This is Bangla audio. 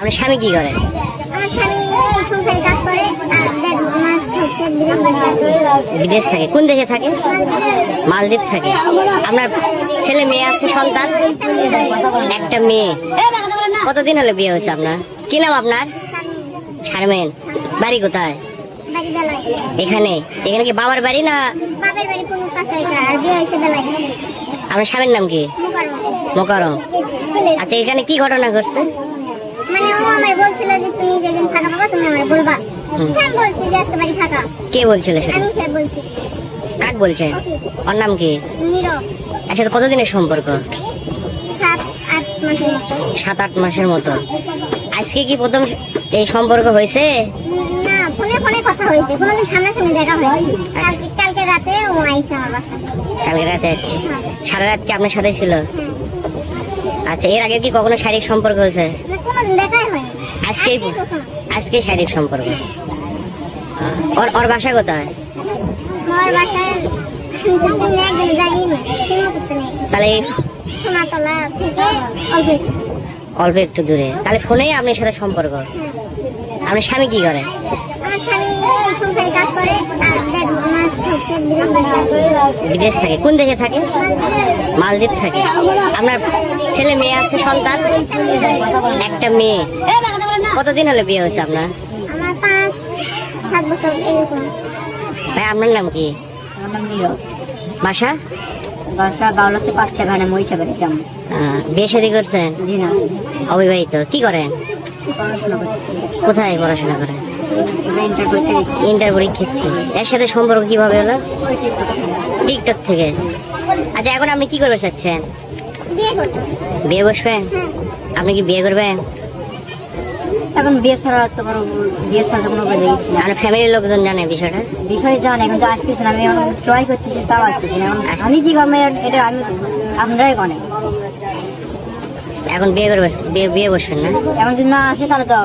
আপনার স্বামী কি করে? আমার স্বামী সংসারে কাজ করে আর 1.5 মাস হচ্ছে বিদেশ থাকে। কোন দেশে থাকে? মালদ্বীপ থাকে। আপনার ছেলে মেয়ে আছে, সন্তান? একটা মেয়ে। কতদিন হলো বিয়ে হয়েছে আপনার? কি নাম আপনার? শারমিন। বাড়ি কোথায়? বাড়ি বেলায়। এখানে? এখানে কি বাবার বাড়ি না? বাবার বাড়ি কোনো কাছে আর বিয়ে হয়েছে বেলায়। আপনার স্বামীর নাম কি? মোকারম। আচ্ছা, এখানে কি ঘটনা ঘটছে? মানে ও আমায় বলছিল যে তুমি যেদিন ফাঁকা পাবা তুমি আমায় বলবা। আমি বলছি যে আজকে বাড়ি ফাঁকা। কে বলছিল সেটা? আমি সে বলছি। কাক বলছেন? ওর নাম কি? নীরব। একসাথে কতদিনের সম্পর্ক? 7-8 মাসের মতো। 7-8 মাসের মতো। আজকে কি প্রথম এই সম্পর্ক হয়েছে? না, ফোনে ফোনে কথা হয়েছে, কোনোদিন সামনাসামনি দেখা হয়নি। কালকে রাতে ও আইছে আমার বাসায়। কালকে রাতে আসছে? সারা রাত কি আপনার সাথে ছিল? আচ্ছা, এর আগে কি কখনো শারীরিক সম্পর্ক হয়েছে? না, কোনোদিন দেখাই হয়নি। আজকেই আজকে শারীরিক সম্পর্ক। ওর বাসা কোথায়? আমার বাসায় আমি একদিন যাই না, সিনেমা করতে নেই। তাহলে সোনাতলা থেকে অল্প একটু দূরে। তাহলে ফোনেই আপনার সাথে সম্পর্ক। আপনার স্বামী কি করে? আমার স্বামী সংসারে কাজ করে আর 1.5 মাস হচ্ছে বিদেশ থাকে। কোন দেশে থাকে? মালদ্বীপ থাকে। আপনার ছেলে মেয়ে আছে, সন্তান? একটা মেয়ে। কতদিন হলো বিয়ে হয়েছে আপনার? আমার 5-7 বছর এরকম। ভাই, আপনার নাম কি? বাসা? বাসা বাউলাতে 5টা ঘানে মরিচা বাড়ি গ্রাম। বিয়ে শাদী করছেন? জি না, অবিবাহিত। কি করেন? পড়াশোনা করতেছি। কোথায় পড়াশোনা করেন? ইন্টার করতে দিচ্ছি। ইন্টার পরীক্ষার্থী। এর সাথে সম্পর্ক কিভাবে হলো? টিকটক থেকে। আচ্ছা, এখন আপনি কি করবে চাচ্ছেন? বিয়ে করতে। বিয়ে বসবেন? আপনি কি বিয়ে করবেন? এখন বিয়ে ছাড়া তো বিয়ে ছাড়া তো কোনো কাজে দেখছি না। আপনার ফ্যামিলির লোকজন জানে বিষয়টা? বিষয় জান এখন তো আসতেছে না, আমি ট্রাই করতেছি তাও আসতেছি না। এখন আমি কি করবো এটা আমি আপনারাই কনে। এখন বিয়ে করবে? বিয়ে বসবেন না? এখন যদি না আসে তাহলে তো